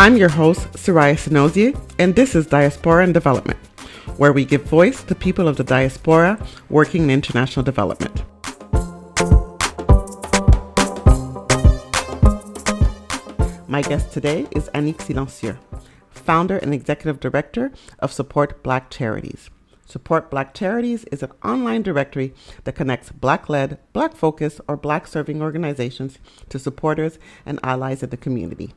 I'm your host, Soraya Senosier, and this is Diaspora and Development, where we give voice to people of the diaspora working in international development. My guest today is Anick Silencieux, founder and executive director of Support Black Charities. Support Black Charities is an online directory that connects Black-led, Black-focused, or Black-serving organizations to supporters and allies in the community.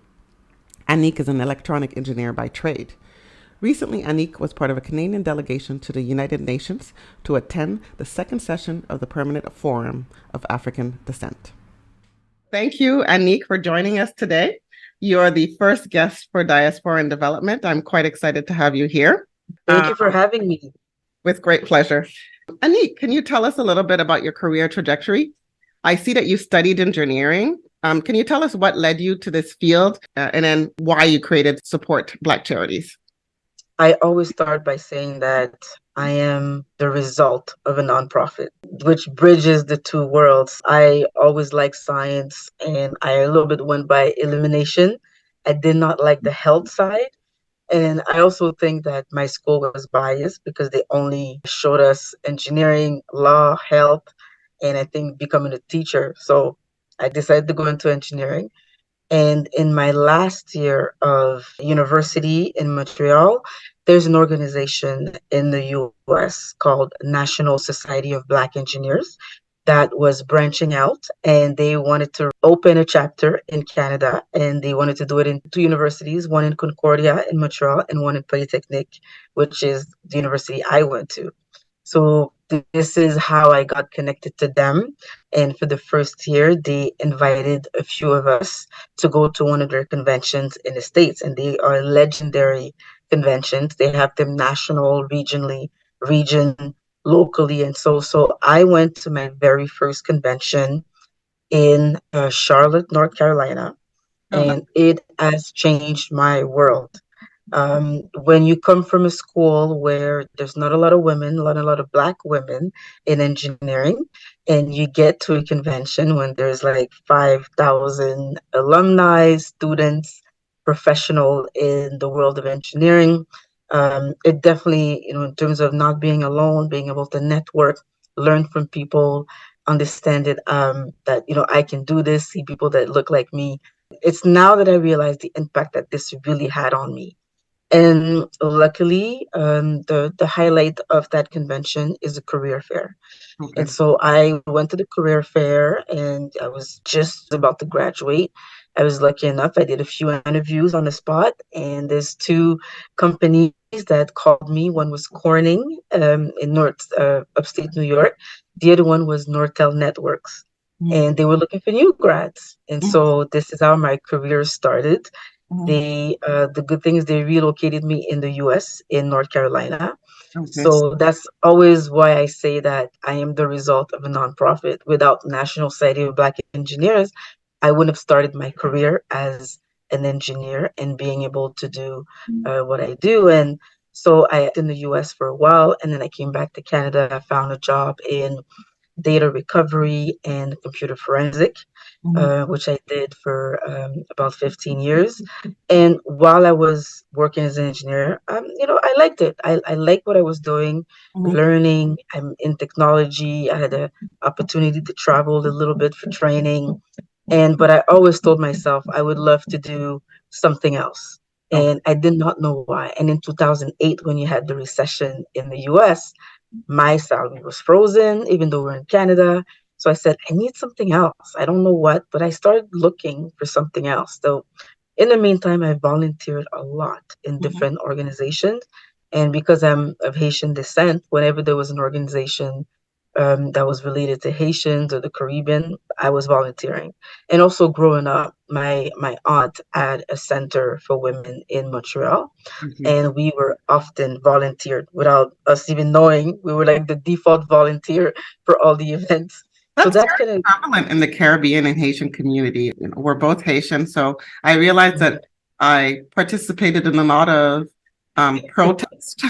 Anick is an electronic engineer by trade. Recently, Anick was part of a Canadian delegation to the United Nations to attend the second session of the Permanent Forum of African Descent. Thank you, Anick, for joining us today. You're the first guest for Diaspora and Development. I'm quite excited to have you here. Thank you for having me. With great pleasure. Anick, can you tell us a little bit about your career trajectory? I see that you studied engineering. Can you tell us what led you to this field and then why you created Support Black Charities? I always start by saying that I am the result of a nonprofit, which bridges the two worlds. I always liked science, and I a little bit went by elimination. I did not like the health side. And I also think that my school was biased because they only showed us engineering, law, health, and I think becoming a teacher. So I decided to go into engineering. And in my last year of university in Montreal, there's an organization in the US called National Society of Black Engineers that was branching out, and they wanted to open a chapter in Canada, and they wanted to do it in two universities, one in Concordia in Montreal and one in Polytechnique, which is the university I went to. So this is how I got connected to them. And for the first year, they invited a few of us to go to one of their conventions in the States. And they are legendary conventions. They have them national, region, locally. And so I went to my very first convention in Charlotte, North Carolina. And it has changed my world. When you come from a school where there's not a lot of women, not a lot of Black women in engineering, and you get to a convention when there's like 5,000 alumni, students, professional in the world of engineering, it definitely, in terms of not being alone, being able to network, learn from people, understand it, that, I can do this, see people that look like me. It's now that I realize the impact that this really had on me. And luckily, the highlight of that convention is a career fair. Okay. And so I went to the career fair and I was just about to graduate. I was lucky enough. I did a few interviews on the spot, and there's two companies that called me. One was Corning in upstate New York. The other one was Nortel Networks. Mm-hmm. And they were looking for new grads. And so this is how my career started. Mm-hmm. The good thing is they relocated me in the US, in North Carolina. Okay. So that's always why I say that I am the result of a nonprofit. Without National Society of Black Engineers, I wouldn't have started my career as an engineer and being able to do what I do. And so I was in the US for a while, and then I came back to Canada. I found a job in data recovery and computer forensic, which I did for about 15 years. And while I was working as an engineer, I liked it. I liked what I was doing, learning. I'm in technology. I had an opportunity to travel a little bit for training. But I always told myself I would love to do something else. And I did not know why. And in 2008, when you had the recession in the US, my salary was frozen, even though we're in Canada. So I said, I need something else. I don't know what, but I started looking for something else. So in the meantime, I volunteered a lot in different organizations. And because I'm of Haitian descent, whenever there was an organization that was related to Haitians or the Caribbean, I was volunteering. And also growing up, my aunt had a center for women in Montreal, and we were often volunteered without us even knowing. We were like the default volunteer for all the events. That's very prevalent in the Caribbean and Haitian community. We're both Haitian, so I realized that I participated in a lot of protest,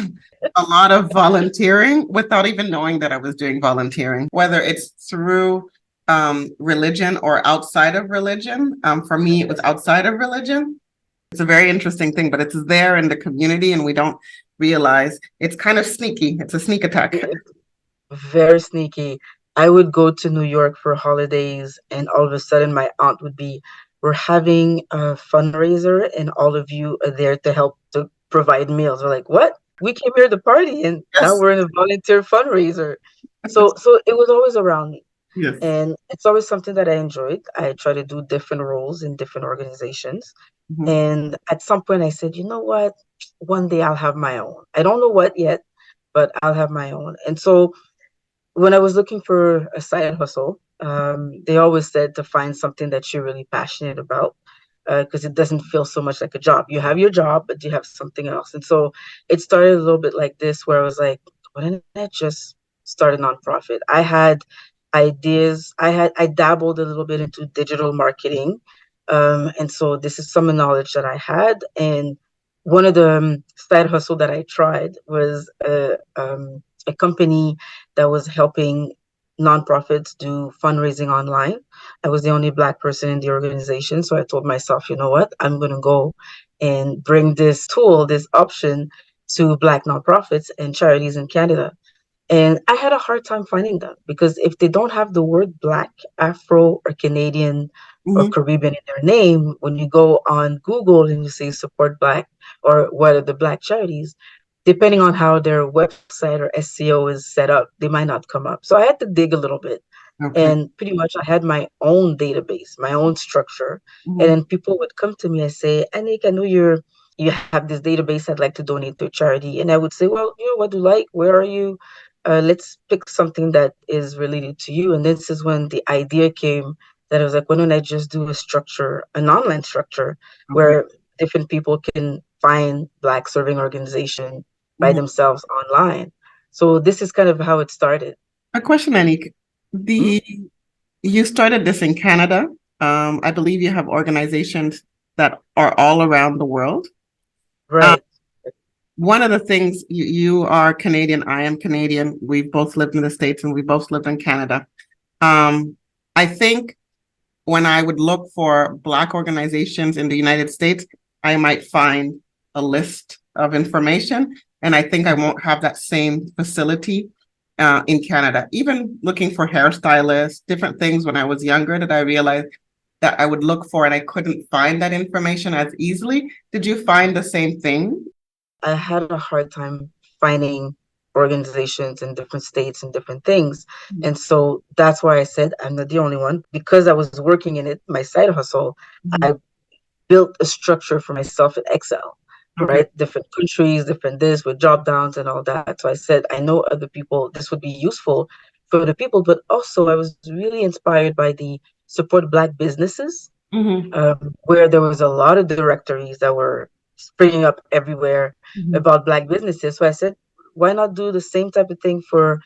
a lot of volunteering without even knowing that I was doing volunteering, whether it's through religion or outside of religion. For me, it was outside of religion. It's a very interesting thing, but it's there in the community and we don't realize it's kind of sneaky. It's a sneak attack. Very sneaky. I would go to New York for holidays, and all of a sudden, my aunt would be, "We're having a fundraiser, and all of you are there to help to provide meals." We're like, "What? We came here to party, and now Yes. we're in a volunteer fundraiser." So it was always around me, Yes. and it's always something that I enjoyed. I try to do different roles in different organizations, Mm-hmm. and at some point, I said, "You know what? One day I'll have my own. I don't know what yet, but I'll have my own." And so when I was looking for a side hustle, they always said to find something that you're really passionate about because it doesn't feel so much like a job. You have your job, but you have something else. And so it started a little bit like this, where I was like, why didn't I just start a nonprofit? I had ideas. I dabbled a little bit into digital marketing. And so this is some knowledge that I had. And one of the side hustle that I tried was a company that was helping nonprofits do fundraising online. I was the only Black person in the organization. So I told myself, you know what? I'm going to go and bring this tool, this option to Black nonprofits and charities in Canada. And I had a hard time finding them because if they don't have the word Black, Afro, or Canadian or Mm-hmm. Caribbean in their name, when you go on Google and you say support Black or what are the Black charities, depending on how their website or SEO is set up, they might not come up. So I had to dig a little bit. Okay. And pretty much I had my own database, my own structure. And Mm-hmm. then people would come to me and say, Anick, I know you have this database I'd like to donate to a charity. And I would say, well, you know what do you like? Where are you? Let's pick something that is related to you. And this is when the idea came that I was like, why don't I just do a structure, an online structure Okay. where different people can find Black serving organization by Mm-hmm. themselves online. So this is kind of how it started. A question, Anick. Mhm. You started this in Canada. I believe you have organizations that are all around the world. Um, Right. one of the things you are Canadian, I am Canadian. We've both lived in the States and we both lived in Canada. I think when I would look for Black organizations in the United States, I might find a list of information. And I think I won't have that same facility in Canada. Even looking for hairstylists, different things when I was younger that I realized that I would look for and I couldn't find that information as easily. Did you find the same thing? I had a hard time finding organizations in different states and different things. And so that's why I said I'm not the only one. Because I was working in it, my side hustle, Mhm. I built a structure for myself in Excel, Okay. right? Different countries, different this with job downs and all that. So I said, I know other people, this would be useful for the people, but also I was really inspired by the Support Black businesses, Mhm. where there was a lot of directories that were springing up everywhere Mhm. about Black businesses. So I said, why not do the same type of thing for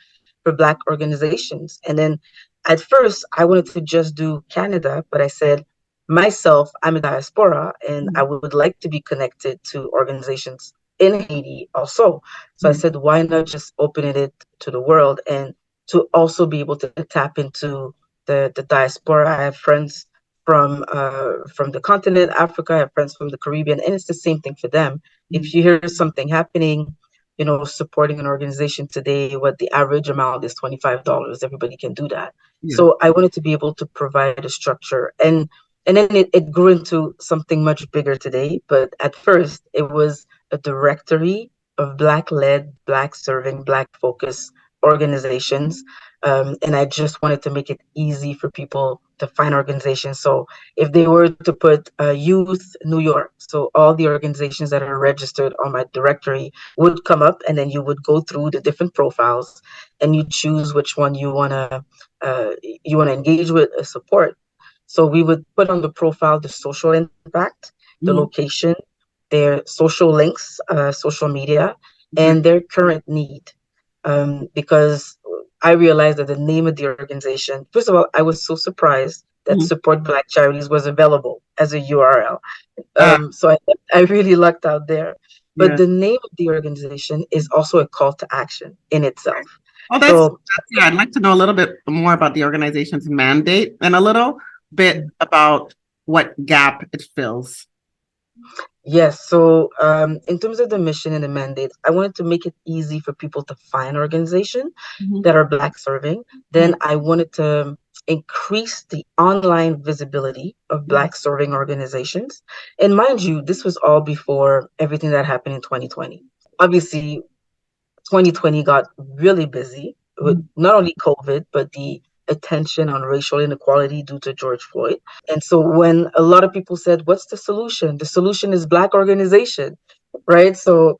Black organizations? And then at first, I wanted to just do Canada, but I said, myself, I'm a diaspora, and I would like to be connected to organizations in Haiti also. So I Mhm. said, why not just open it to the world and to also be able to tap into the diaspora? I have friends from the continent, Africa. I have friends from the Caribbean, and it's the same thing for them. If you hear something happening, you know, supporting an organization today, what the average amount is $25. Everybody can do that. Yes. So I wanted to be able to provide a structure. And then it grew into something much bigger today. But at first it was a directory of Black led, Black serving, Black focused organizations. And I just wanted to make it easy for people to find organizations. So if they were to put Youth New York, so all the organizations that are registered on my directory would come up, and then you would go through the different profiles, and you choose which one you want to engage with or support. So we would put on the profile the social impact, the Mhm. location, their social links, social media, Okay. and their current need. Because I realized that the name of the organization, first of all, I was so surprised that Mhm. Support Black Charities was available as a URL. Uh, So I really lucked out there. But yeah. the name of the organization is also a call to action in itself. Oh, So yeah. I'd like to know a little bit more about the organization's mandate and a little bit about what gap it fills. Yes. So, in terms of the mission and the mandate, I wanted to make it easy for people to find organizations Mm-hmm. that are Black serving. Then I wanted to increase the online visibility of Black serving organizations. And mind you, this was all before everything that happened in 2020. Obviously, 2020 got really busy with Mm-hmm. not only COVID, but the attention on racial inequality due to George Floyd. And so when a lot of people said, what's the solution? The solution is Black organization, right? So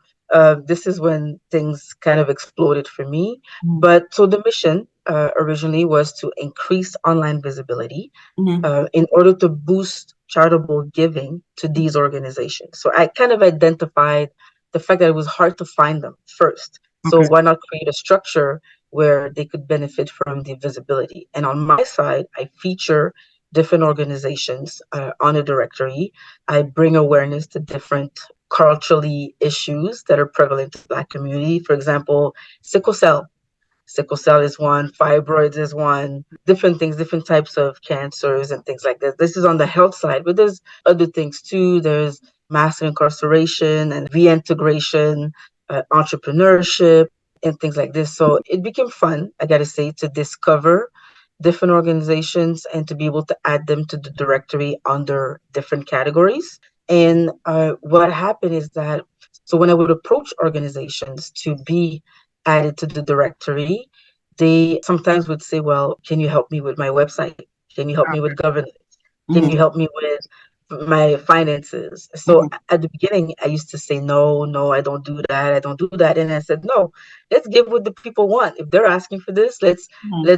this is when things kind of exploded for me. But so the mission originally was to increase online visibility Mm-hmm. in order to boost charitable giving to these organizations. So I kind of identified the fact that it was hard to find them first. So Okay. why not create a structure where they could benefit from the visibility? And on my side, I feature different organizations on a directory. I bring awareness to different culturally issues that are prevalent in the Black community. For example, sickle cell. Sickle cell is one, fibroids is one, different things, different types of cancers and things like that. This is on the health side, but there's other things too. There's mass incarceration and reintegration, entrepreneurship, and things like this. So it became fun, I gotta say, to discover different organizations and to be able to add them to the directory under different categories. And what happened is that, so when I would approach organizations to be added to the directory, they sometimes would say, well, can you help me with my website? Can you help me with governance? Can you Mm-hmm. help me with my finances? So Mm-hmm. at the beginning, I used to say, no, no, I don't do that. I don't do that. And I said, no, let's give what the people want. If they're asking for this,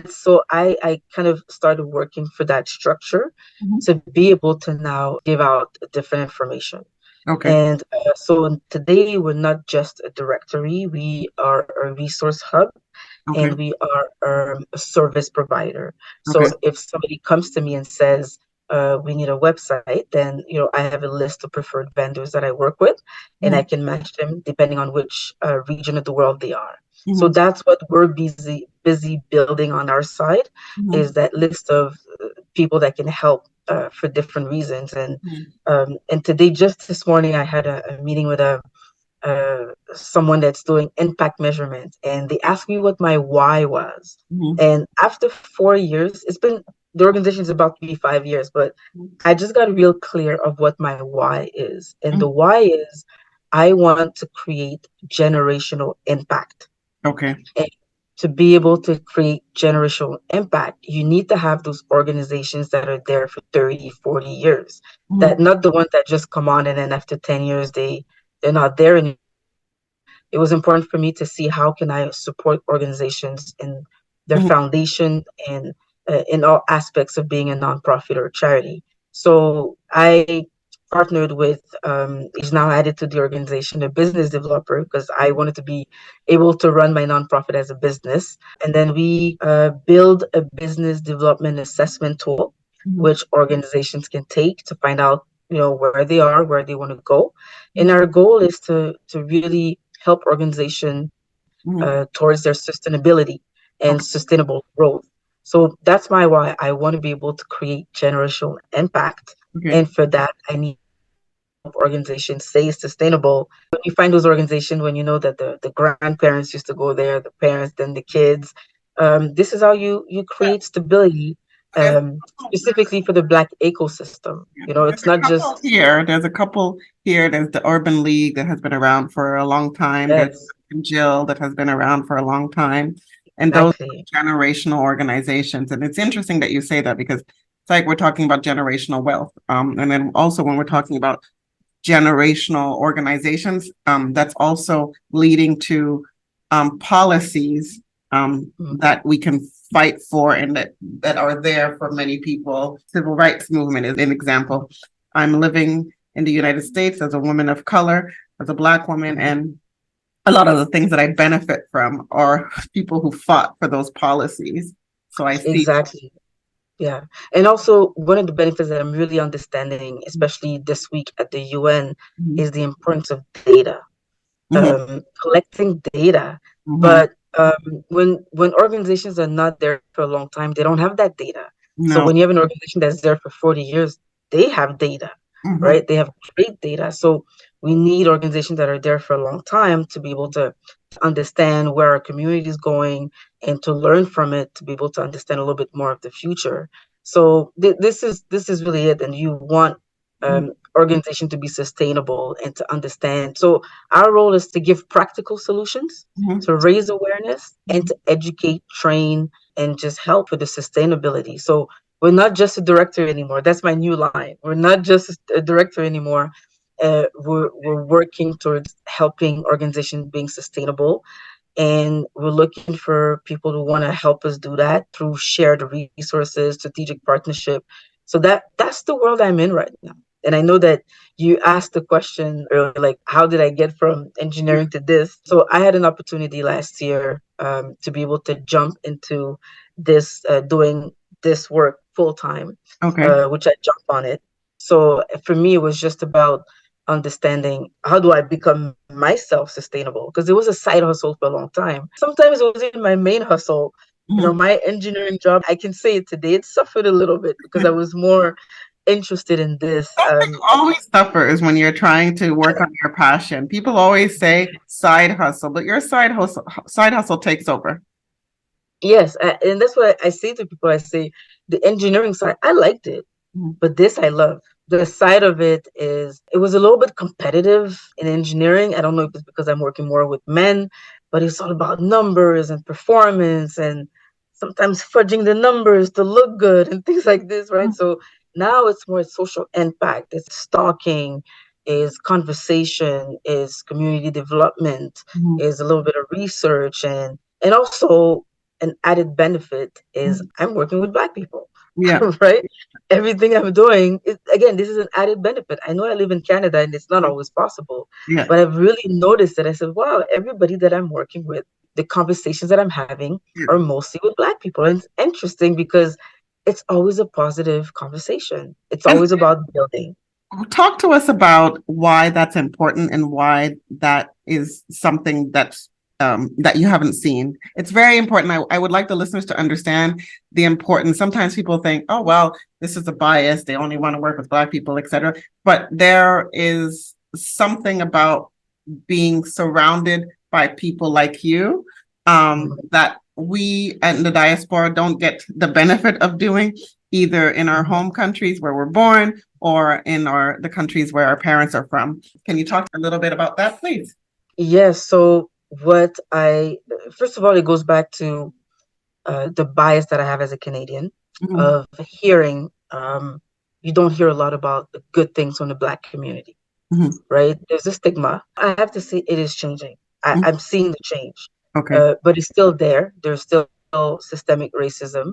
so I kind of started working for that structure Mm-hmm. to be able to now give out different information. Okay. And so today we're not just a directory, we are a resource hub Okay. and we are a service provider. Okay. So if somebody comes to me and says, we need a website, then I have a list of preferred vendors that I work with, and I Mm-hmm. can match them depending on which region of the world they are. So Mm-hmm. that's what we're busy building on our side, Mm-hmm. is that list of people that can help for different reasons. And today, just this morning, I had a meeting with someone that's doing impact measurement, and they asked me what my why was. Mm-hmm. And after 4 years, the organization is about to be 5 years, but I just got real clear of what my why is. And the Mm-hmm. why is I want to create generational impact. Okay. And to be able to create generational impact, you need to have those organizations that are there for 30, 40 years. That Mm-hmm. not the ones that just come on and then after 10 years they're not there anymore. It was important for me to see how can I support organizations in their Mm-hmm. foundation and in all aspects of being a nonprofit or a charity. So I partnered with, is now added to the organization, a business developer, because I wanted to be able to run my nonprofit as a business. And then we build a business development assessment tool, Mm-hmm. which organizations can take to find out, where they are, where they want to go. And our goal is to really help organization Mm-hmm. towards their sustainability and Okay. sustainable growth. So that's my why. I want to be able to create generational impact. Okay. And for that, I need help organizations stay sustainable. When you find those organizations, when you know that the grandparents used to go there, the parents, then the kids, this is how you create stability, There's, specifically for the Black ecosystem. there's It's a not couple just, here. There's a couple here. There's the Urban League that has been around for a long time. There's yes, Jill that has been around for a long time. And those exactly. are generational organizations. And it's interesting that you say that because it's like we're talking about generational wealth. And then also when we're talking about generational organizations, that's also leading to policies Mhm. that we can fight for and that are there for many people. Civil rights movement is an example. I'm living in the United States as a woman of color, as a Black woman, and a lot of the things that I benefit from are people who fought for those policies. So I see. Exactly. Yeah. And also, one of the benefits that I'm really understanding, especially this week at the UN, Mhm. is the importance of data, Mhm. collecting data. Mhm. But when organizations are not there for a long time, they don't have that data. So No. when you have an organization that's there for 40 years, they have data. right? They have great data. So we need organizations that are there for a long time to be able to understand where our community is going and to learn from it, to be able to understand a little bit more of the future. So this is really it. And you want organization to be sustainable and to understand. So our role is to give practical solutions, to raise awareness, and to educate, train, and just help with the sustainability. So we're not just a director anymore. That's my new line. We're not just a director anymore. We're working towards helping organizations being sustainable, and we're looking for people who want to help us do that through shared resources, strategic partnership. So that's the world I'm in right now. And I know that you asked the question earlier, like, how did I get from engineering to this? So I had an opportunity last year to be able to jump into this, doing this work full time, which I jumped on it. So for me, it was just about understanding how do I become myself sustainable, because it was a side hustle for a long time. Sometimes it was even my main hustle. My engineering job, I can say it today, it suffered a little bit because I was more interested in this. Something always suffers when you're trying to work on your passion. People always say side hustle, but your side hustle takes over. Yes, and that's what I say to people. I say the engineering side, I liked it, but this I love. The side of it was a little bit competitive in engineering. I don't know if it's because I'm working more with men, but it's all about numbers and performance and sometimes fudging the numbers to look good and things like this, right? So now it's more social impact. It's stalking, is conversation, is community development, is a little bit of research, and also an added benefit is I'm working with Black people. Yeah. Right? Everything I'm doing is, again, this is an added benefit. I know I live in Canada and it's not always possible, Yeah. but I've really noticed that I said, wow, everybody that I'm working with, the conversations that I'm having are mostly with Black people. And it's interesting because it's always a positive conversation. It's always about building. Talk to us about why that's important and why that is something that you haven't seen. It's very important. I would like the listeners to understand the importance. Sometimes people think, oh, well, this is a bias. They only want to work with Black people, et cetera. But there is something about being surrounded by people like you that we in the diaspora don't get the benefit of doing, either in our home countries where we're born or in the countries where our parents are from. Can you talk a little bit about that, please? Yes. So first of all, it goes back to the bias that I have as a Canadian of hearing, you don't hear a lot about the good things from the Black community, right? There's a stigma. I have to say it is changing. I'm seeing the change, but it's still there. There's still systemic racism.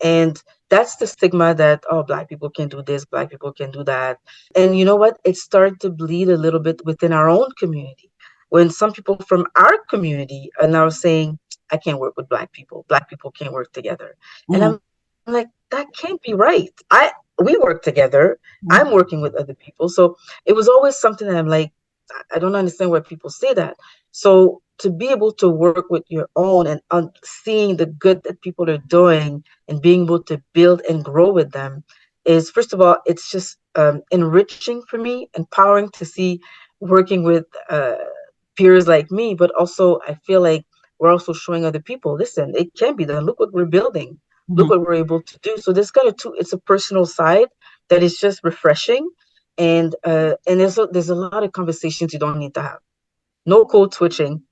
And that's the stigma that, oh, Black people can do this, Black people can do that. And you know what? It started to bleed a little bit within our own community. When some people from our community are now saying, I can't work with Black people. Black people can't work together. And I'm like, that can't be right. We work together. I'm working with other people. So it was always something that I'm like, I don't understand why people say that. So to be able to work with your own and seeing the good that people are doing and being able to build and grow with them is, first of all, it's just enriching for me, empowering to see working with peers like me, but also I feel like we're also showing other people, listen, it can be done. Look what we're building. Look what we're able to do. So this kind of it's a personal side that is just refreshing. And there's a lot of conversations you don't need to have. No code switching,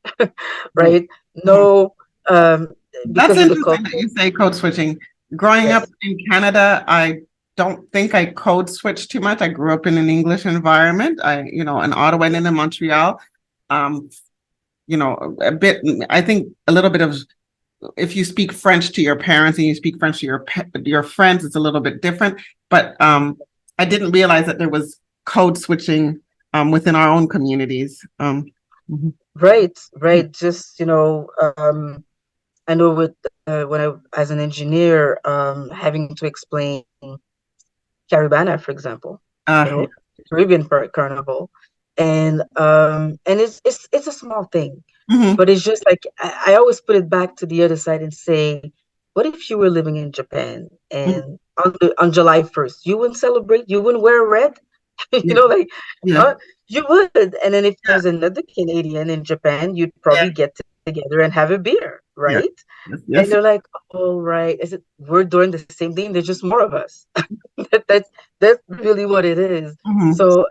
right? No, That's because of the interesting that culture. you say code switching. Growing up in Canada, I don't think I code switched too much. I grew up in an English environment. In Ottawa and in Montreal. A bit, I think a little bit of, if you speak French to your parents and you speak French to your friends, it's a little bit different. But I didn't realize that there was code switching within our own communities. Right. Just, I know with when I, as an engineer, having to explain Caribana, for example, Caribbean Carnival, and it's a small thing, but it's just like I always put it back to the other side and say, what if you were living in Japan and on July 1st, you wouldn't celebrate, you wouldn't wear red? You Yeah. know, like, Yeah. uh, you would. And then if Yeah. there's another Canadian in Japan, you'd Yeah. probably get together and have a beer, Yeah. right? Yes. And Yes. they're like, "Oh, right. Is it we're doing the same thing? There's just more of us." That's really what it is. Mm-hmm. So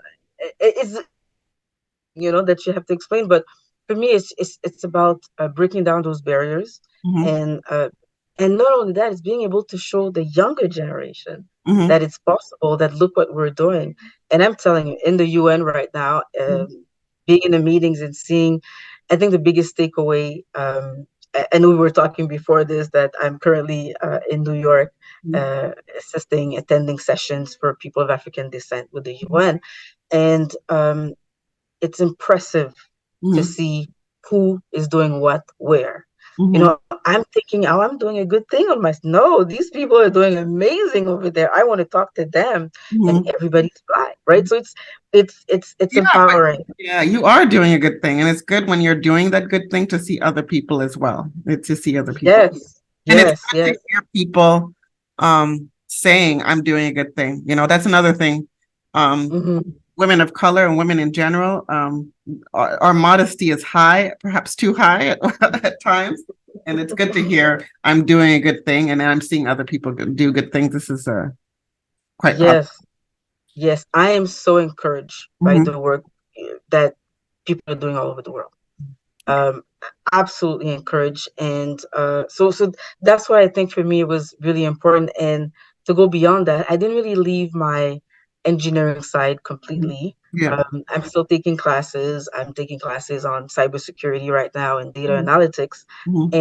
it's that you have to explain. But for me, it's about breaking down those barriers, Mm-hmm. and not only that, it's being able to show the younger generation Mm-hmm. that it's possible. That look what we're doing. And I'm telling you, in the UN right now, being in the meetings and seeing, I think the biggest takeaway. And we were talking before this that I'm currently in New York, attending sessions for people of African descent with the UN, and it's impressive to Mm-hmm. see who is doing what where. Mm-hmm. I'm thinking, oh, I'm doing a good thing on my. No, these people are doing amazing over there. I want to talk to them, and Mm-hmm. everybody's black, right? So it's Yeah, but empowering. yeah, you are doing a good thing, and it's good when you're doing that good thing to see other people as well. To see other people, Yes, and it's yes, good yes. to hear people saying, "I'm doing a good thing." That's another thing. Um, Hmm. Women of color and women in general, our modesty is high, perhaps too high at times, and it's good to hear, "I'm doing a good thing," and I'm seeing other people do good things. This is quite positive. Yes, yes. I am so encouraged by Mm-hmm. the work that people are doing all over the world. um Absolutely encouraged. And so that's why I think for me it was really important. And to go beyond that, I didn't really leave my engineering side completely. Yeah. I'm still taking classes. I'm taking classes on cybersecurity right now and data Mm-hmm. analytics.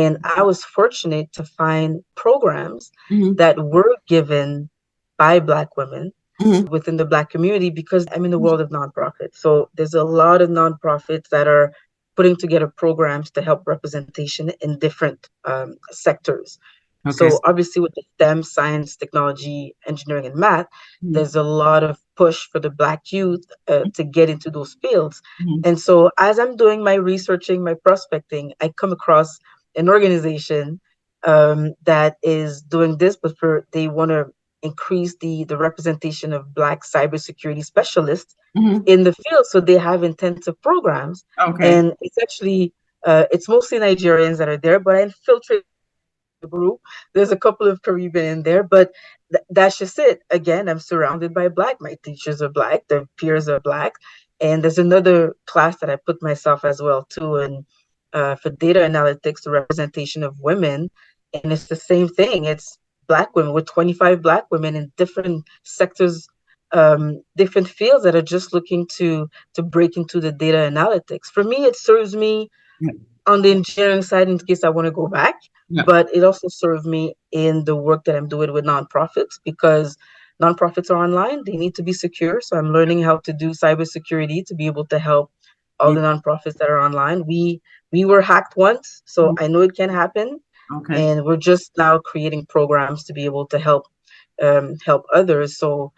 And I was fortunate to find programs Mm-hmm. that were given by Black women Mm-hmm. within the Black community, because I'm in the world of nonprofits. So there's a lot of nonprofits that are putting together programs to help representation in different sectors. Okay. So obviously with the STEM, science, technology, engineering, and math, Mm-hmm. there's a lot of push for the Black youth to get into those fields. Mm-hmm. And so as I'm doing my researching, my prospecting, I come across an organization that is doing this, but they want to increase the representation of Black cybersecurity specialists Mm-hmm. in the field. So they have intensive programs, Okay. and it's actually it's mostly Nigerians that are there, but I infiltrate the group. There's a couple of Caribbean in there, but that's just it. Again, I'm surrounded by Black. My teachers are Black. Their peers are Black. And there's another class that I put myself as well too, and for data analytics, the representation of women, and it's the same thing. It's Black women with 25 Black women in different sectors, different fields that are just looking to break into the data analytics. For me, it serves me Yeah. on the engineering side in case I want to go back, Yeah. but it also served me in the work that I'm doing with nonprofits, because nonprofits are online. They need to be secure. So I'm learning how to do cybersecurity to be able to help all Mm. the nonprofits that are online. We were hacked once, so I know it can happen, Okay. and we're just now creating programs to be able to help others. So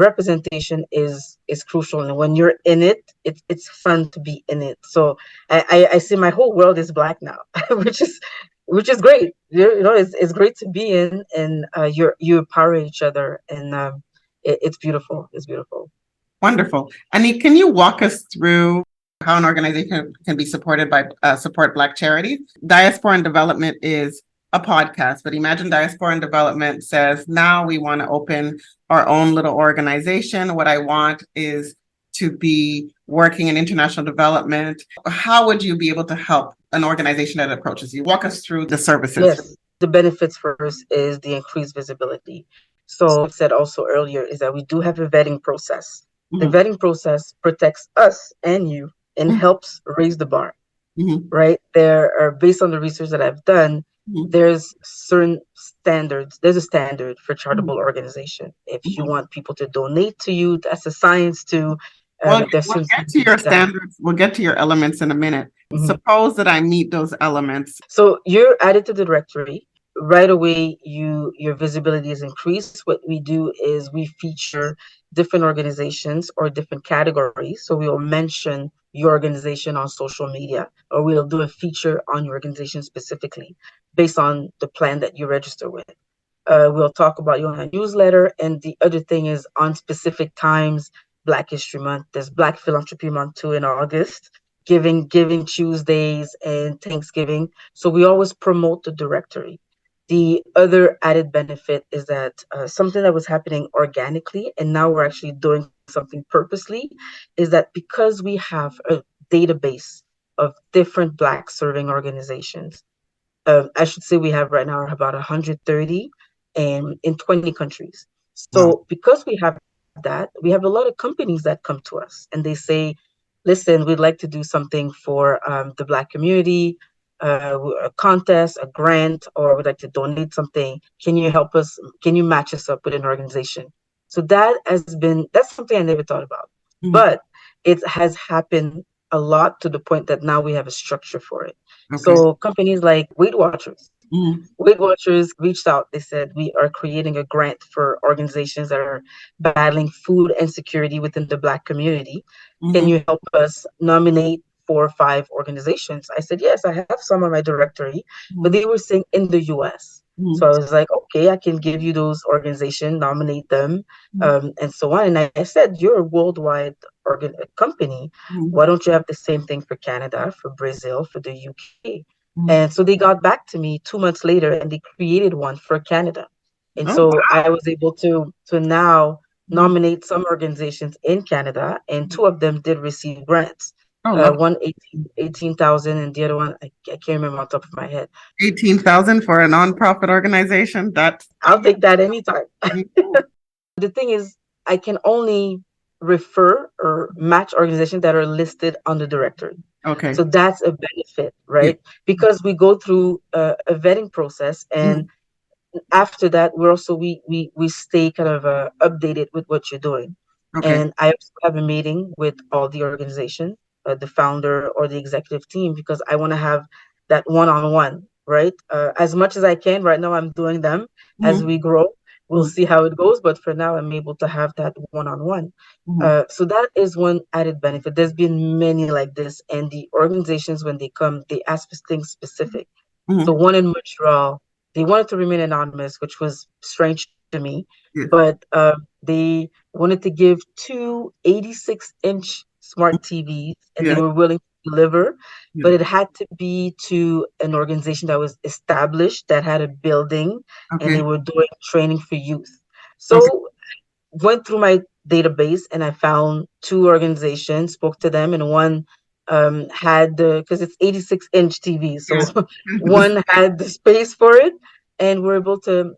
representation is crucial, and when you're in it, it's fun to be in it. So I see my whole world is Black now, which is great. It's great to be in, and you empower each other, and it's beautiful. It's beautiful. Wonderful. Annie, can you walk us through how an organization can be supported by Support Black Charities? Diaspora and Development is a podcast, but imagine Diaspora and Development says, now we want to open our own little organization. What I want is to be working in international development. How would you be able to help an organization that approaches you? Walk us through the services. Yes, the benefits first is the increased visibility. So I said also earlier is that we do have a vetting process. The Mhm, vetting process protects us and you and mhm, helps raise the bar, mhm, right? There are, based on the research that I've done, mhm, there's certain standards. There's a standard for mhm, charitable organization. If you mhm. want people to donate to you, that's a science too. Well, There's we'll certain get things to you your need to have. standards. We'll get to your elements in a minute. Mhm. Suppose that I meet those elements. So you're added to the directory. Right away, your visibility is increased. What we do is we feature different organizations or different categories. So we will mention your organization on social media, or we'll do a feature on your organization specifically based on the plan that you register with. We'll talk about you on a newsletter. And the other thing is on specific times, Black History Month. There's Black Philanthropy Month too in August, Giving Tuesdays and Thanksgiving. So we always promote the directory. The other added benefit is that something that was happening organically, and now we're actually doing something purposely, is that because we have a database of different Black serving organizations, I should say we have right now about 130 and in 20 countries. Wow. So because we have that, we have a lot of companies that come to us and they say, listen, we'd like to do something for the Black community, a contest, a grant, or we'd like to donate something. Can you help us? Can you match us up with an organization? So that's something I never thought about. Mm-hmm. But it has happened a lot to the point that now we have a structure for it. Okay. So companies like Weight Watchers, Mm-hmm. Weight Watchers reached out. They said, we are creating a grant for organizations that are battling food insecurity within the Black community. Can Mm-hmm. you help us nominate 4 or 5 organizations? I said, yes, I have some on my directory, but they were saying in the US. So I Mm-hmm. was like, okay, I can give you those organizations, nominate them, Mm-hmm. and so on. And I said, you're a worldwide company. Mm-hmm. Why don't you have the same thing for Canada, for Brazil, for the UK? Mm-hmm. And so they got back to me 2 months later and they created one for Canada. And Oh, so wow. I was able to now Mm-hmm. nominate some organizations in Canada, and 2 of them did receive grants. Oh, love. One 18,000 and the other one, I can't remember on top of my head. 18,000 for a nonprofit organization. That's I'll take that anytime. Mhm. The thing is, I can only refer or match organizations that are listed on the directory. Okay. So that's a benefit, Yeah. right? Because we go through a vetting process, Mhm. and after that, we stay kind of updated with what you're doing. Okay. And I also have a meeting with all the organization, the founder or the executive team, because I want to have that one-on-one, right? As much as I can. Right now, I'm doing them. As Mhm. we grow, we'll Mhm. see how it goes. But for now, I'm able to have that one-on-one. Mhm. So that is one added benefit. There's been many like this, and the organizations, when they come, they ask for things specific. So Mhm. one in Montreal, they wanted to remain anonymous, which was strange to me, Yes. but they wanted to give 2 86-inch smart TVs, and they Yes. were willing to deliver, Yes. but it had to be to an organization that was established, that had a building, and they Okay. were doing training for youth. Okay. So went through my database and I found 2 organizations, spoke to them, and one had the, because it's 86-inch TV, so Yes. one had the space for it, and we're able to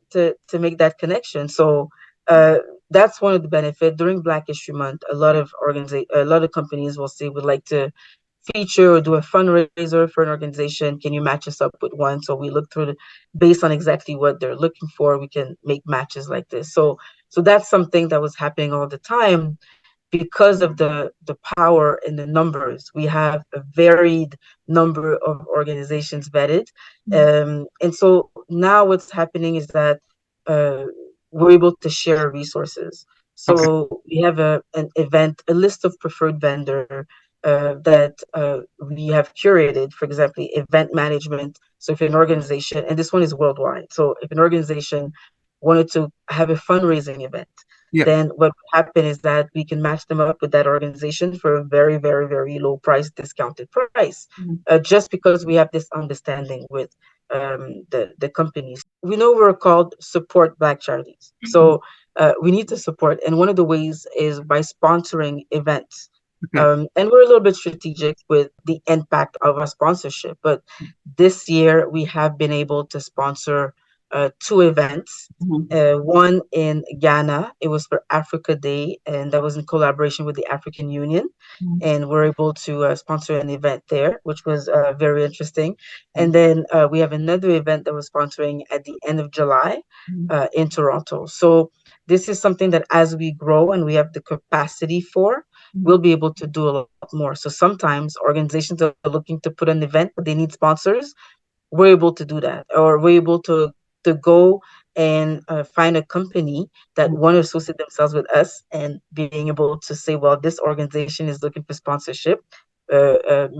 make that connection. So uh, that's one of the benefits. During Black History Month, a lot of companies will say we'd like to feature or do a fundraiser for an organization. Can you match us up with one? So we look through based on exactly what they're looking for, we can make matches like this. So that's something that was happening all the time because of the power in the numbers. We have a varied number of organizations vetted, and so now what's happening is that uh, we're able to share resources. Okay. So we have an event, a list of preferred vendor that we have curated. For example, event management. So if an organization, and this one is worldwide, so if an organization wanted to have a fundraising event, Yep. then what would happen is that we can match them up with that organization for a very, very, very low price, discounted price, Mhm. just because we have this understanding with the companies. We know we're called Support Black Charities. Mhm. So we need to support. And one of the ways is by sponsoring events. Okay. And we're a little bit strategic with the impact of our sponsorship. But this year, we have been able to sponsor 2 events. Mhm. One in Ghana, it was for Africa Day, and that was in collaboration with the African Union. Mhm. And we're able to sponsor an event there, which was very interesting. Mhm. And then we have another event that we're sponsoring at the end of July Mhm. in Toronto. So this is something that as we grow and we have the capacity for, we'll be able to do a lot more. So sometimes organizations are looking to put an event, but they need sponsors. We're able to do that, or we're able to go and find a company that want to associate themselves with us, and being able to say, well, this organization is looking for sponsorship.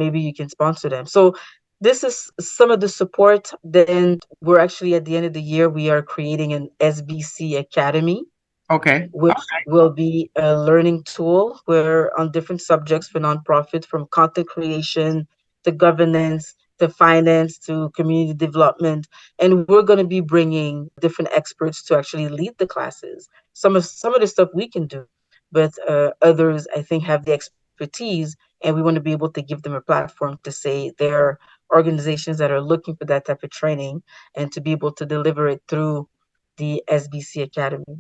Maybe you can sponsor them. So this is some of the support. Then we're actually at the end of the year, we are creating an SBC Academy. Okay. which will be a learning tool where on different subjects for nonprofit, from content creation to governance to finance to community development. And we're going to be bringing different experts to actually lead the classes. Some of the stuff we can do, but others I think have the expertise, and we want to be able to give them a platform to say there are organizations that are looking for that type of training and to be able to deliver it through the SBC Academy.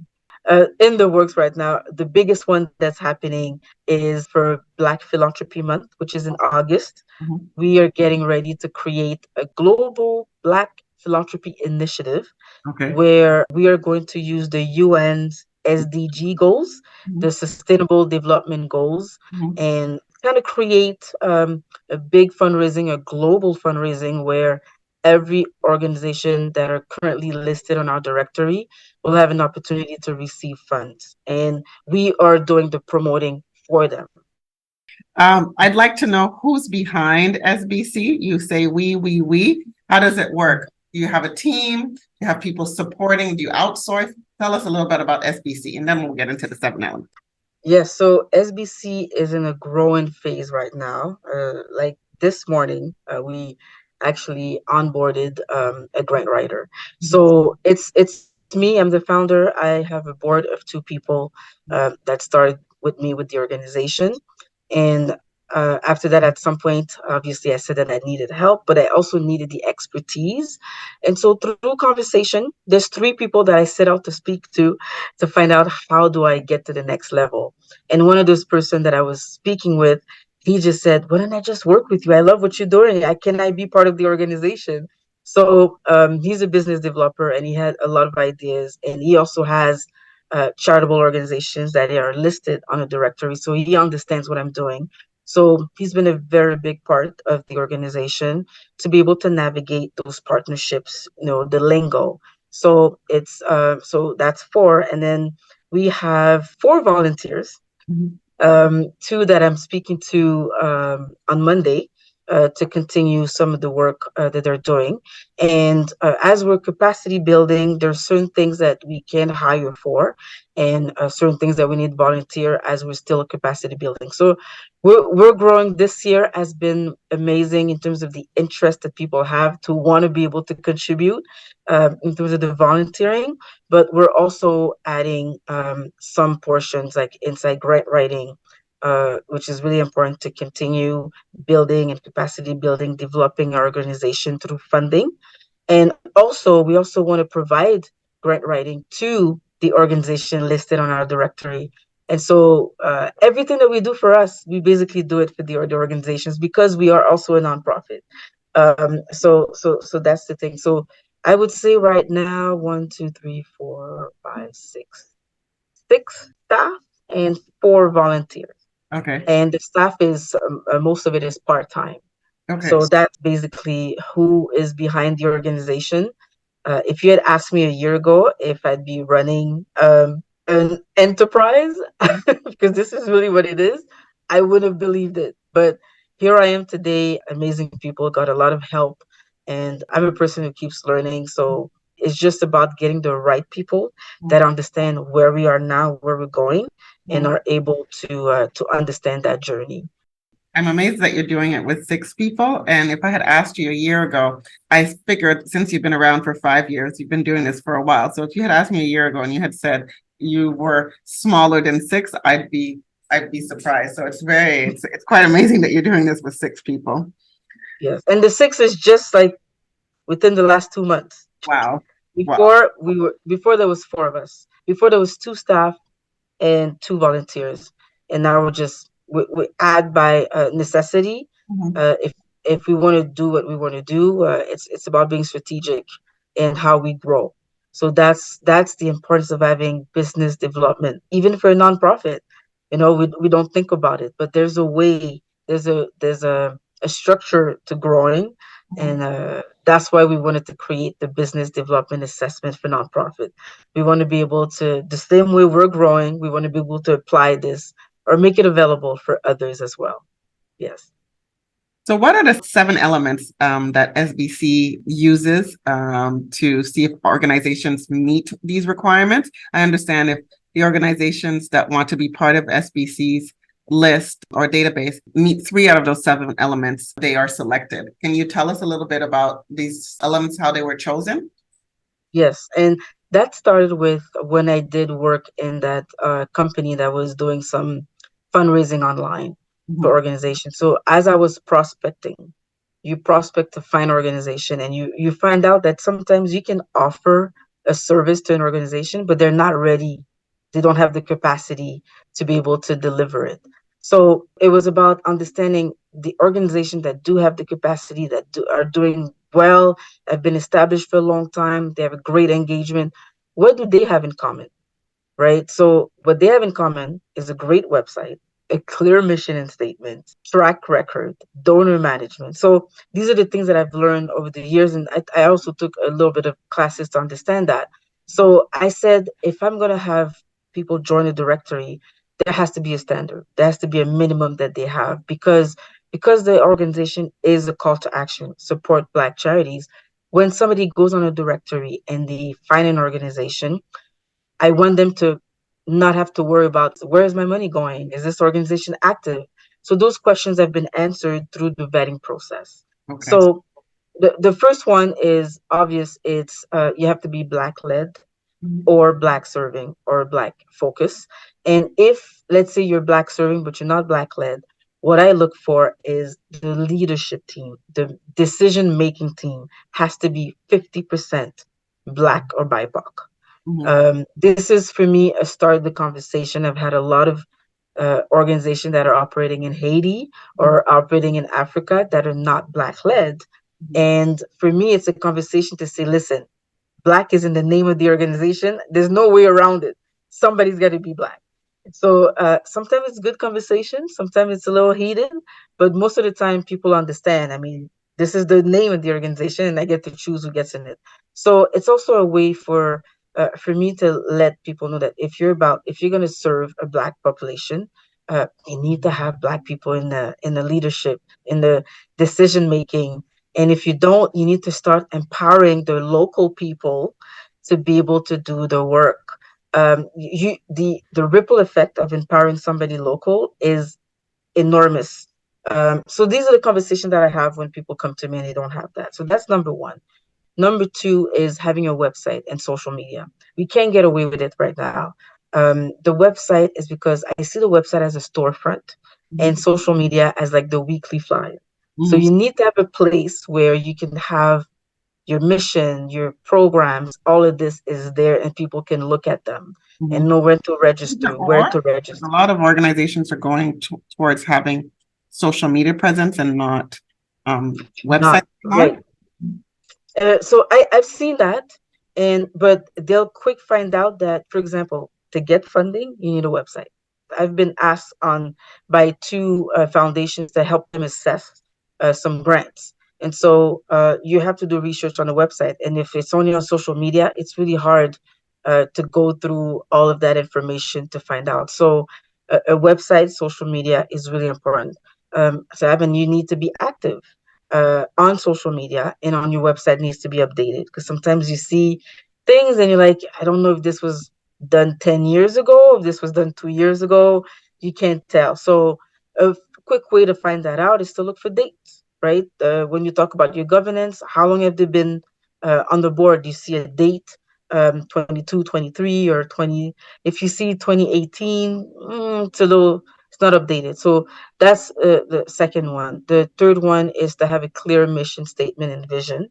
In the works right now. The biggest one that's happening is for Black Philanthropy Month, which is in August. Mhm. We are getting ready to create a global Black philanthropy initiative Okay. where we are going to use the UN's SDG goals, Mhm. the Sustainable Development Goals, Mhm. and kind of create a big fundraising, a global fundraising where every organization that are currently listed on our directory will have an opportunity to receive funds. And we are doing the promoting for them. I'd like to know who's behind SBC. You say we. How does it work? Do you have a team? Do you have people supporting? Do you outsource? Tell us a little bit about SBC, and then we'll get into the 7 elements. Yes, so SBC is in a growing phase right now. Like this morning, we actually onboarded a grant writer. So it's me. I'm the founder. I have a board of 2 people that started with me with the organization, and after that, at some point, obviously, I said that I needed help, but I also needed the expertise. And so through conversation, there's 3 people that I set out to speak to find out how do I get to the next level. And one of those person that I was speaking with, he just said, "Why don't I just work with you? I love what you're doing. Can I be part of the organization?" So he's a business developer and he had a lot of ideas. And he also has charitable organizations that are listed on a directory. So he understands what I'm doing. So he's been a very big part of the organization to be able to navigate those partnerships, the lingo. So so that's 4. And then we have 4 volunteers, Mhm. 2 that I'm speaking to on Monday to continue some of the work that they're doing. And as we're capacity building, there's certain things that we can hire for, and certain things that we need volunteer as we're still capacity building. So we're growing. This year has been amazing in terms of the interest that people have to want to be able to contribute in terms of the volunteering, but we're also adding some portions like inside grant writing, which is really important to continue building and capacity building, developing our organization through funding. And also, we also want to provide grant writing to the organization listed on our directory. And so everything that we do for us, we basically do it for the organizations because we are also a nonprofit. So that's the thing. So I would say right now, 1, 2, 3, 4, 5, 6 staff and 4 volunteers. Okay. And the staff is most of it is part-time. Okay. So that's basically who is behind the organization. If you had asked me a year ago if I'd be running an enterprise, because this is really what it is, I would have believed it. But here I am today, amazing people, got a lot of help, and I'm a person who keeps learning. So it's just about getting the right people that understand where we are now, where we're going, and are able to understand that journey. I'm amazed that you're doing it with 6 people. And if I had asked you a year ago, I figured since you've been around for 5 years, you've been doing this for a while. So if you had asked me a year ago and you had said you were smaller than 6, I'd be surprised. So it's quite amazing that you're doing this with 6 people. Yes, and the 6 is just like within the last 2 months. Wow. Wow. Before there was 4 of us. Before there was 2 staff and 2 volunteers, and now we add by necessity. Mhm. If we want to do what we want to do, it's about being strategic and how we grow. So that's the importance of having business development, even for a nonprofit. We don't think about it, but there's a way, there's a structure to growing, and that's why we wanted to create the business development assessment for nonprofit. We want to be able to, the same way we're growing, we want to be able to apply this or make it available for others as well. Yes. So what are the 7 elements that SBC uses to see if organizations meet these requirements? I understand if the organizations that want to be part of SBC's list or database meet 3 out of those 7 elements, they are selected. Can you tell us a little bit about these elements, how they were chosen? Yes, and that started with when I did work in that company that was doing some fundraising online for organizations. So as I was prospecting, you prospect to find an organization, and you find out that sometimes you can offer a service to an organization, but they're not ready. They don't have the capacity to be able to deliver it. So it was about understanding the organization that do have the capacity, are doing well, have been established for a long time, they have a great engagement. What do they have in common? Right? So what they have in common is a great website, a clear mission and statement, track record, donor management. So these are the things that I've learned over the years. And I also took a little bit of classes to understand that. So I said, if I'm going to have people join a directory, there has to be a standard. There has to be a minimum that they have, because the organization is a call to action, support Black charities. When somebody goes on a directory and they find an organization, I want them to not have to worry about, where is my money going? Is this organization active? So those questions have been answered through the vetting process. Okay. So the first one is obvious. It's you have to be Black led or Black serving or Black focus. And if, let's say, you're Black serving, but you're not Black led, what I look for is the leadership team, the decision making team has to be 50% Black or BIPOC. This is for me a start of the conversation. I've had a lot of organizations that are operating in Haiti or operating in Africa that are not Black led. And for me, it's a conversation to say, listen, Black is in the name of the organization. There's no way around it. Somebody's got to be Black. So sometimes it's good conversation. Sometimes it's a little heated, but most of the time people understand. I mean, this is the name of the organization, and I get to choose who gets in it. So it's also a way for me to let people know that if you're going to serve a Black population, you need to have Black people in the leadership, in the decision making. And if you don't, you need to start empowering the local people to be able to do the work. The ripple effect of empowering somebody local is enormous. So these are the conversations that I have when people come to me and they don't have that. So that's number one. Number two is having a website and social media. We can't get away with it right now. The website is because I see the website as a storefront and social media as like the weekly flyer. So you need to have a place where you can have your mission, your programs, all of this is there and people can look at them and know where to register, A lot of organizations are going towards having social media presence and not website. Right. So I've seen that, but they'll quick find out that, for example, to get funding, you need a website. I've been asked on by 2 foundations to help them assess some grants. And so you have to do research on the website. And if it's only on social media, it's really hard to go through all of that information to find out. So a website, social media is really important. So Evan, you need to be active on social media, and on your website needs to be updated, because sometimes you see things and you're like, I don't know if this was done 10 years ago, if this was done 2 years ago. You can't tell. So a quick way to find that out is to look for dates, right? When you talk about your governance, how long have they been on the board? You see a date, 22, 23, or 20. If you see 2018, it's not updated. So that's the second one. The third one is to have a clear mission statement and vision.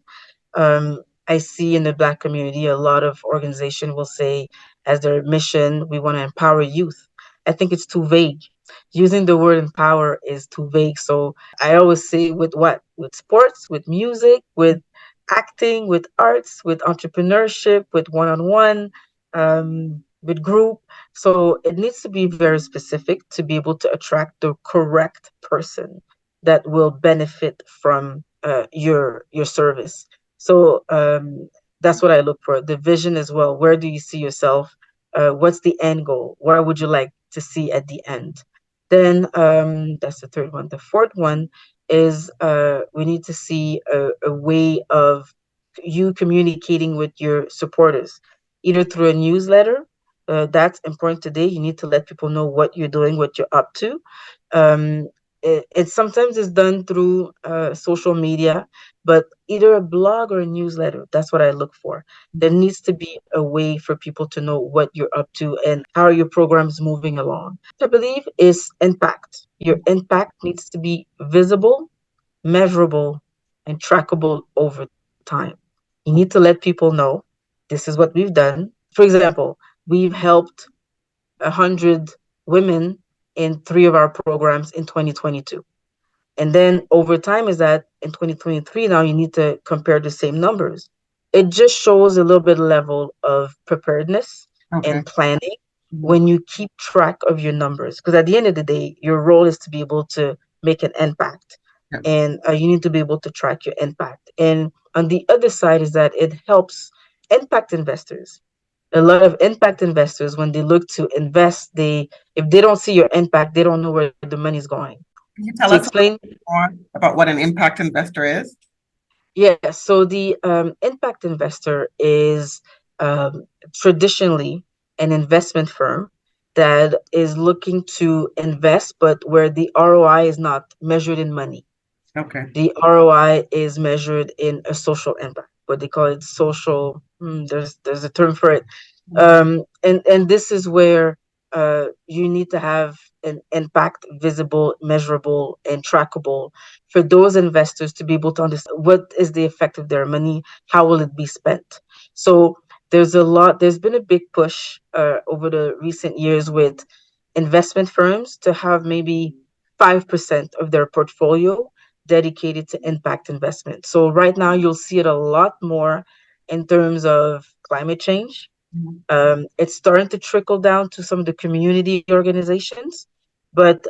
I see in the Black community, a lot of organization will say as their mission, we want to empower youth. I think it's too vague. Using the word empower is too vague. So I always say, with what? With sports, with music, with acting, with arts, with entrepreneurship, with one-on-one, with group. So it needs to be very specific to be able to attract the correct person that will benefit from your service. So that's what I look for. The vision as well. Where do you see yourself? What's the end goal? What would you like to see at the end? Then that's the third one. The fourth one is we need to see a way of you communicating with your supporters, either through a newsletter, That's important today. You need to let people know what you're doing, what you're up to. Um, it sometimes is done through social media, but either a blog or a newsletter. That's what I look for. There needs to be a way for people to know what you're up to and how are your programs moving along. I believe is impact. Your impact needs to be visible, measurable, and trackable over time. You need to let people know this is what we've done. For example, we've helped 100 women in 3 of our programs in 2022. And then over time is that in 2023, now you need to compare the same numbers. It just shows a little bit level of preparedness and planning when you keep track of your numbers. Because at the end of the day, your role is to be able to make an impact. And you need to be able to track your impact. And on the other side is that it helps impact investors. A lot of impact investors, when they look to invest, if they don't see your impact, they don't know where the money's going. Can you tell To us explain, more about what an impact investor is? yeah, so the impact investor is traditionally an investment firm that is looking to invest, but where the ROI is not measured in money. Okay. The ROI is measured in a social impact, what they call it social. There's a term for it, and this is where you need to have an impact visible, measurable, and trackable for those investors to be able to understand what is the effect of their money, how will it be spent. So there's been a big push over the recent years with investment firms to have maybe 5% of their portfolio dedicated to impact investment. So right now you'll see it a lot more in terms of climate change. It's starting to trickle down to some of the community organizations, but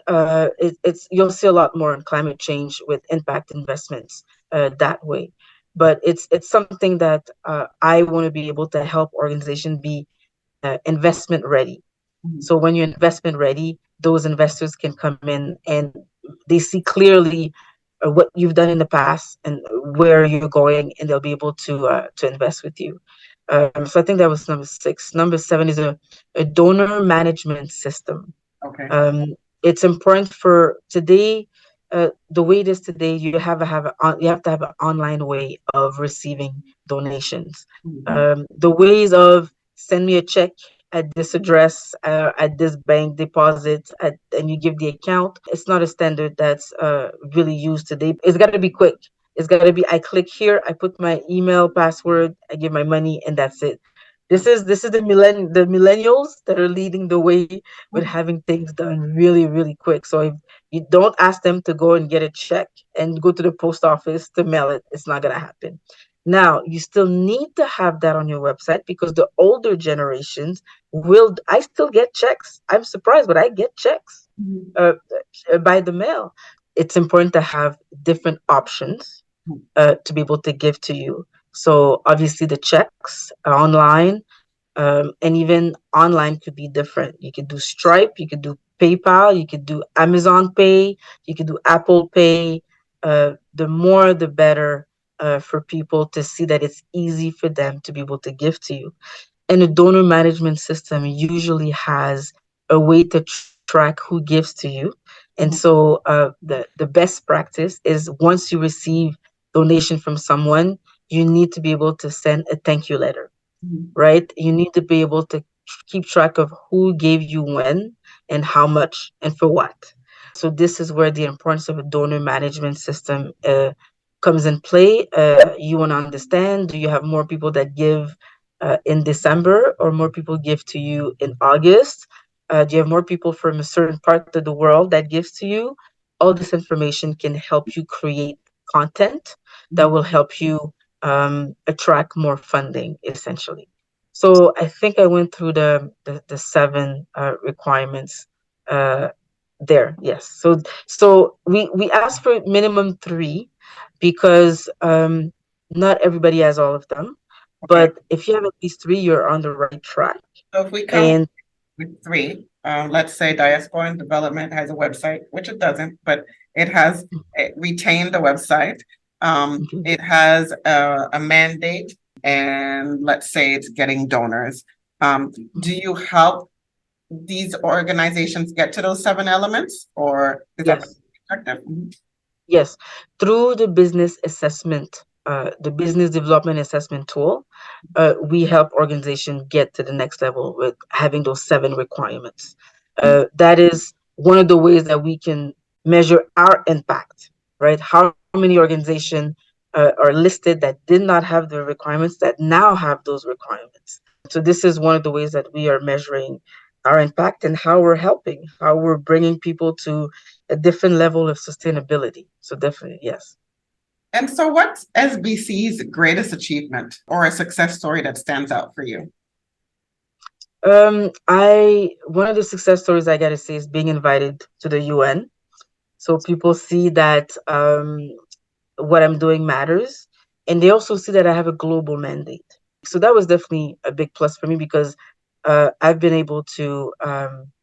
it's you'll see a lot more in climate change with impact investments that way. But it's something that I want to be able to help organizations be investment ready. So when you're investment ready, those investors can come in and they see clearly what you've done in the past and where you're going, and they'll be able to invest with you. So I think that was number 6. Number 7 is a donor management system. Okay. It's important for today. The way it is today, you have to have an online way of receiving donations. The ways of send me a check at this address, at this bank, deposit, and you give the account. It's not a standard that's really used today. It's got to be quick. It's got to be, I click here, I put my email password, I give my money, and that's it. This is the millennials that are leading the way with having things done really, really quick. So if you don't ask them to go and get a check and go to the post office to mail it, it's not gonna happen. Now, you still need to have that on your website because the older generations will. I still get checks. I'm surprised, but I get checks uh, by the mail. It's important to have different options to be able to give to you. So obviously the checks are online, and even online could be different. You could do Stripe, you could do PayPal, you could do Amazon Pay, you could do Apple Pay. The more, the better for people to see that it's easy for them to be able to give to you. And a donor management system usually has a way to track who gives to you. And so the best practice is once you receive donation from someone, you need to be able to send a thank you letter, right? You need to be able to keep track of who gave you when and how much and for what. So this is where the importance of a donor management system comes in play. You want to understand, do you have more people that give in December or more people give to you in August? Do you have more people from a certain part of the world that gives to you? All this information can help you create content that will help you attract more funding, essentially. So I think I went through the 7 requirements there. Yes. So we asked for minimum 3 because not everybody has all of them. But if you have at least 3, you're on the right track. So if we come And with 3, let's say Diaspora and Development has a website, which it doesn't, but it has retained the website. It has a mandate, and let's say it's getting donors. Do you help these organizations get to those 7 elements, or is that Yes. effective? Yes, through the business assessment, the business development assessment tool, we help organizations get to the next level with having those 7 requirements. That is one of the ways that we can measure our impact, right? How many organizations are listed that did not have the requirements that now have those requirements. So this is one of the ways that we are measuring our impact and how we're helping, how we're bringing people to a different level of sustainability. So definitely, yes. And so, what's SBC's greatest achievement or a success story that stands out for you? I One of the success stories I gotta say is being invited to the UN. So people see that what I'm doing matters, and they also see that I have a global mandate. So that was definitely a big plus for me because I've been able to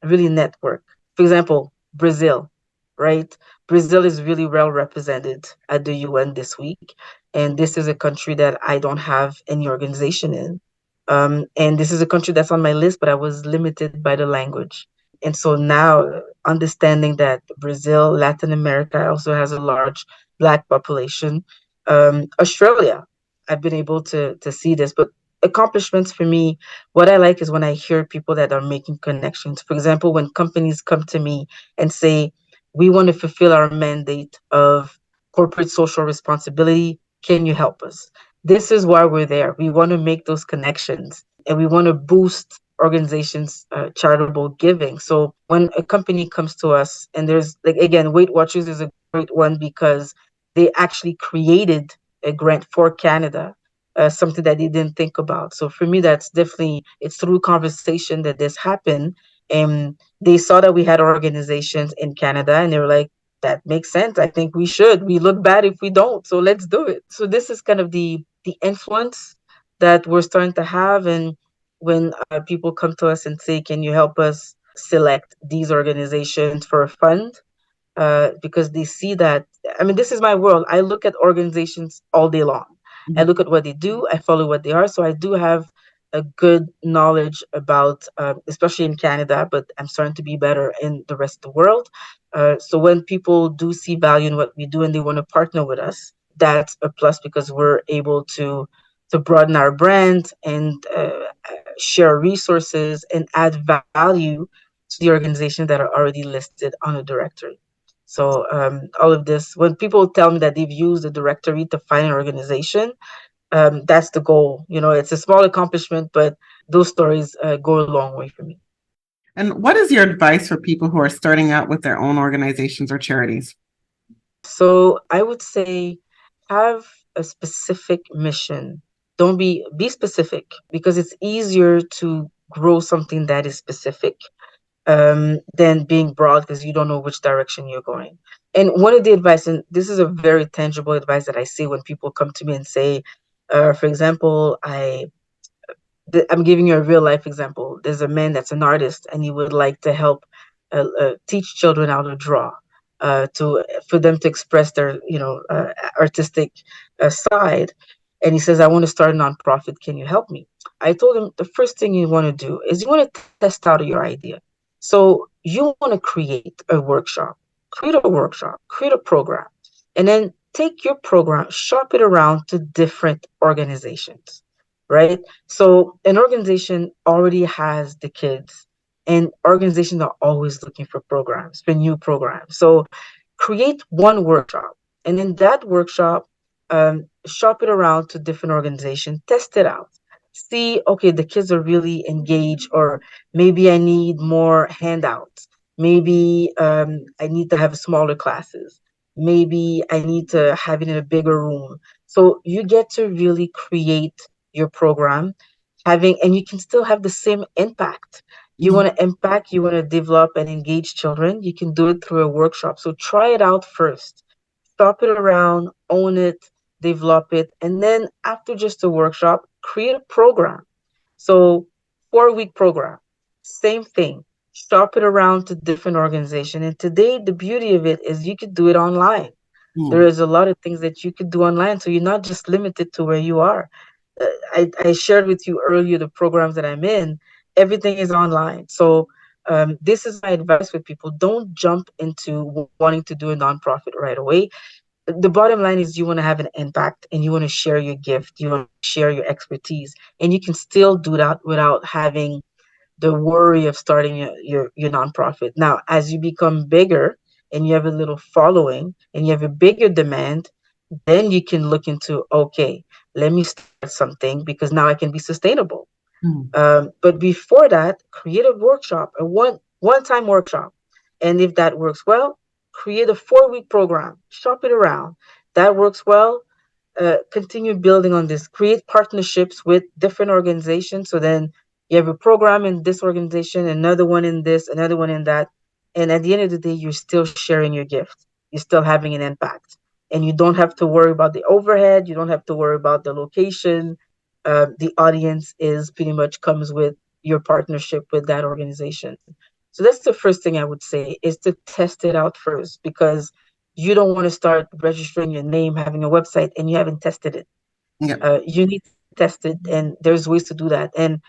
really network. For example, Brazil, right? Brazil is really well represented at the UN this week, and this is a country that I don't have any organization in. And this is a country that's on my list, but I was limited by the language. And so now, understanding that Brazil, Latin America also has a large Black population. Australia, I've been able to see this, but accomplishments for me, what I like is when I hear people that are making connections. For example, when companies come to me and say, we want to fulfill our mandate of corporate social responsibility. Can you help us? This is why we're there. We want to make those connections and we want to boost organizations charitable giving. So when a company comes to us, and there's, like, again, Weight Watchers is a great one because they actually created a grant for Canada, something that they didn't think about. So for me, that's definitely, it's through conversation that this happened. And they saw that we had organizations in Canada and they were like, that makes sense. I think we should. We look bad if we don't. So let's do it. So this is kind of the influence that we're starting to have. And when people come to us and say, can you help us select these organizations for a fund? Because they see that, I mean, this is my world. I look at organizations all day long. I look at what they do, I follow what they are. So I do have a good knowledge about, especially in Canada, but I'm starting to be better in the rest of the world. So when people do see value in what we do and they want to partner with us, that's a plus because we're able to broaden our brand and share resources and add value to the organizations that are already listed on a directory. So all of this, when people tell me that they've used the directory to find an organization, that's the goal. You know, it's a small accomplishment, but those stories go a long way for me. And what is your advice for people who are starting out with their own organizations or charities? So I would say have a specific mission. Don't be specific because it's easier to grow something that is specific than being broad because you don't know which direction you're going. And one of the advice, and this is a very tangible advice that I see when people come to me and say, for example, I'm giving you a real life example. There's a man that's an artist and he would like to help teach children how to draw, to for them to express their artistic side. And he says, I want to start a nonprofit. Can you help me? I told him the first thing you want to do is you want to test out your idea. So you want to create a workshop, create a program, and then take your program, shop it around to different organizations, right? So an organization already has the kids, and organizations are always looking for programs, for new programs. So create one workshop, and in that workshop, shop it around to different organizations, test it out. See, okay, the kids are really engaged, or maybe I need more handouts. Maybe I need to have smaller classes. Maybe I need to have it in a bigger room. So you get to really create your program, and you can still have the same impact. You want to impact, you want to develop and engage children, you can do it through a workshop. So try it out first, shop it around, own it, develop it, and then after just a workshop, create a program. So 4-week program, same thing, shop it around to different organizations. And today the beauty of it is you could do it online. There Mm. is a lot of things that you could do online, so you're not just limited to where you are. I shared with you earlier the programs that I'm in. Everything is online. So this is my advice with people. Don't jump into wanting to do a nonprofit right away. The bottom line is you want to have an impact and you want to share your gift. You want to share your expertise. And you can still do that without having the worry of starting your nonprofit. Now, as you become bigger and you have a little following and you have a bigger demand, then you can look into, okay, let me start something because now I can be sustainable. But before that, create a workshop, a one-time workshop. And if that works well, create a 4-week program, shop it around. That works well, continue building on this, create partnerships with different organizations. So then you have a program in this organization, another one in this, another one in that. And at the end of the day, you're still sharing your gift. You're still having an impact. And you don't have to worry about the overhead. You don't have to worry about the location. The audience is pretty much comes with your partnership with that organization. So that's the first thing I would say is to test it out first, because you don't want to start registering your name, having a website, and you haven't tested it. Yeah. You need to test it, and there's ways to do that. And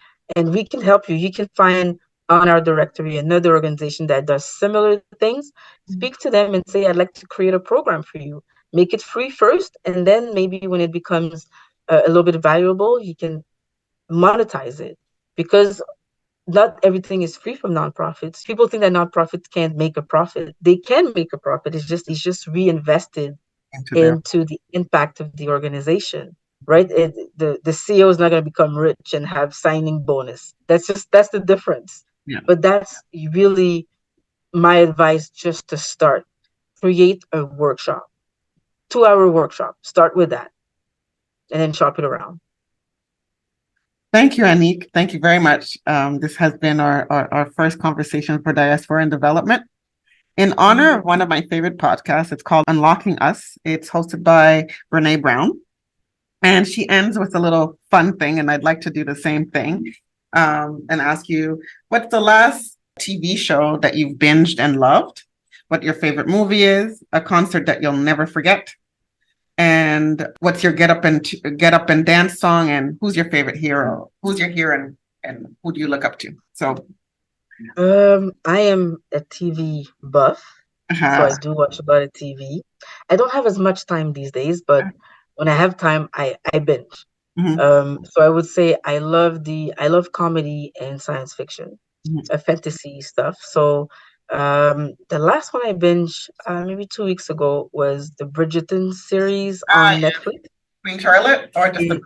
we can help you. You can find on our directory another organization that does similar things. Speak to them and say, I'd like to create a program for you. Make it free first, and then maybe when it becomes a little bit valuable, you can monetize it. Because not everything is free from nonprofits. People think that nonprofits can't make a profit. They can make a profit. It's just reinvested Into there. into the impact of the organization, right? The CEO is not going to become rich and have signing bonus. That's the difference. Yeah. But that's really my advice just to start. Create a workshop, 2-hour workshop. Start with that and then shop it around. Thank you, Anick. Thank you very much. This has been our first conversation for Diaspora and Development. In honor of one of my favorite podcasts, it's called Unlocking Us. It's hosted by Brene Brown. And she ends with a little fun thing, and I'd like to do the same thing and ask you, what's the last TV show that you've binged and loved? What your favorite movie is? A concert that you'll never forget? And what's your get up and dance song? And who's your favorite hero? Who's your hero, and who do you look up to? So, I am a TV buff, so I do watch a lot of TV. I don't have as much time these days, but when I have time, I binge. So I would say I love comedy and science fiction, fantasy stuff. So the last one I binged maybe 2 weeks ago was the Bridgerton series on Netflix. Queen Charlotte, or just the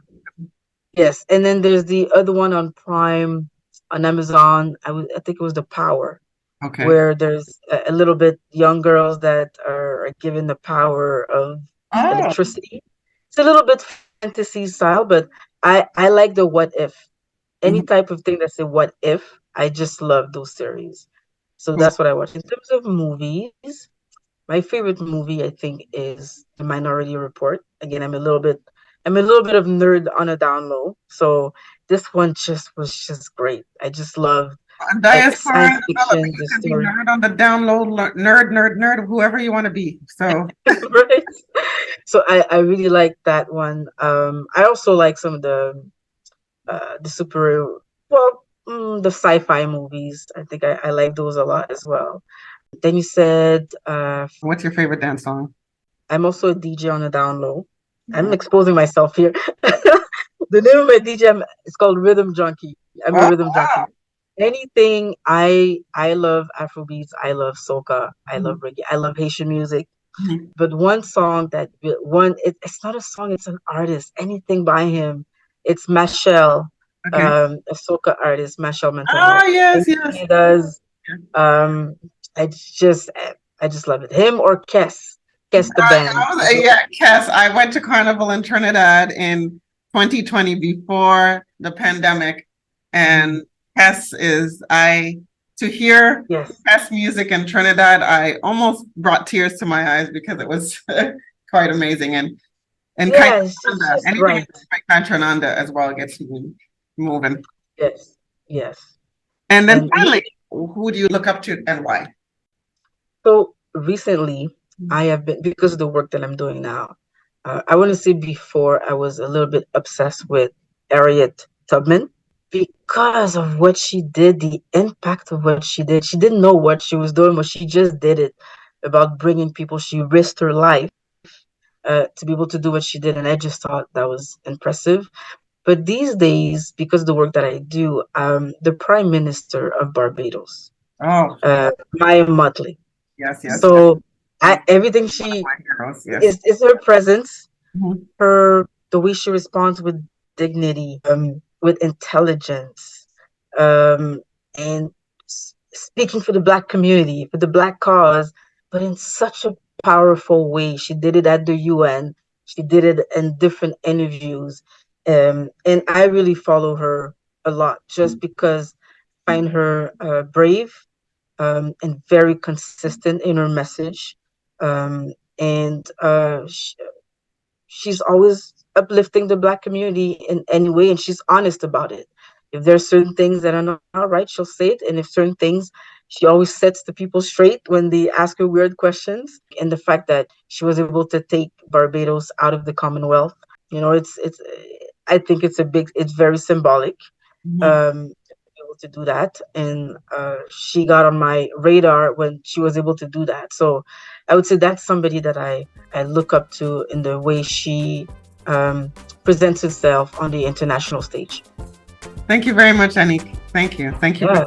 Yes, and then there's the other one on Prime, on Amazon. I think it was The Power, okay. where there's a little bit young girls that are given the power of electricity. It's a little bit fantasy style, but I like the what if. Any type of thing that's a what if, I just love those series. So that's what I watch. In terms of movies, my favorite movie I think is The Minority Report. Again, I'm a little bit of nerd on a down low. So this one was just great. I just love Diaspora science fiction, the story. Nerd on the download, nerd, whoever you want to be. So right. So I really like that one. I also like some of the super the sci-fi movies. I think I like those a lot as well. Then you said what's your favorite dance song? I'm also a DJ on the down low. I'm exposing myself here. The name of my DJ is called Rhythm Junkie. I'm a rhythm junkie. Anything I love Afrobeats, I love soca, I love reggae, I love Haitian music. But one song it's not a song, it's an artist. Anything by him. It's Machel, a soca artist, Machel Montano. Yes. He does. I just love it. Him or Kes the band. Kes. I went to Carnival in Trinidad in 2020 before the pandemic, and Kes to hear Kes music in Trinidad, I almost brought tears to my eyes because it was quite amazing. And anything right. Trinidad as well gets me moving. Yes. And then finally, who do you look up to and why? So recently, I have been, because of the work that I'm doing now, I want to say before I was a little bit obsessed with Harriet Tubman, because of what she did, the impact of what she did. She didn't know what she was doing, but she just did it about bringing people. She risked her life to be able to do what she did, and I just thought that was impressive. But these days, because of the work that I do, the Prime Minister of Barbados, Maya Mottley. Yes, yes. So everything she is her presence, the way she responds with dignity, with intelligence, and speaking for the Black community, for the Black cause, but in such a powerful way. She did it at the UN. She did it in different interviews. And I really follow her a lot just because I find her brave, and very consistent in her message. And she's always uplifting the Black community in any way, and she's honest about it. If there's certain things that are not right, she'll say it. And if certain things, she always sets the people straight when they ask her weird questions. And the fact that she was able to take Barbados out of the Commonwealth, I think it's very symbolic. Able to do that, and she got on my radar when she was able to do that. So I would say that's somebody that I look up to in the way she presents herself on the international stage. Thank you very much, Anick. Thank you. Yeah.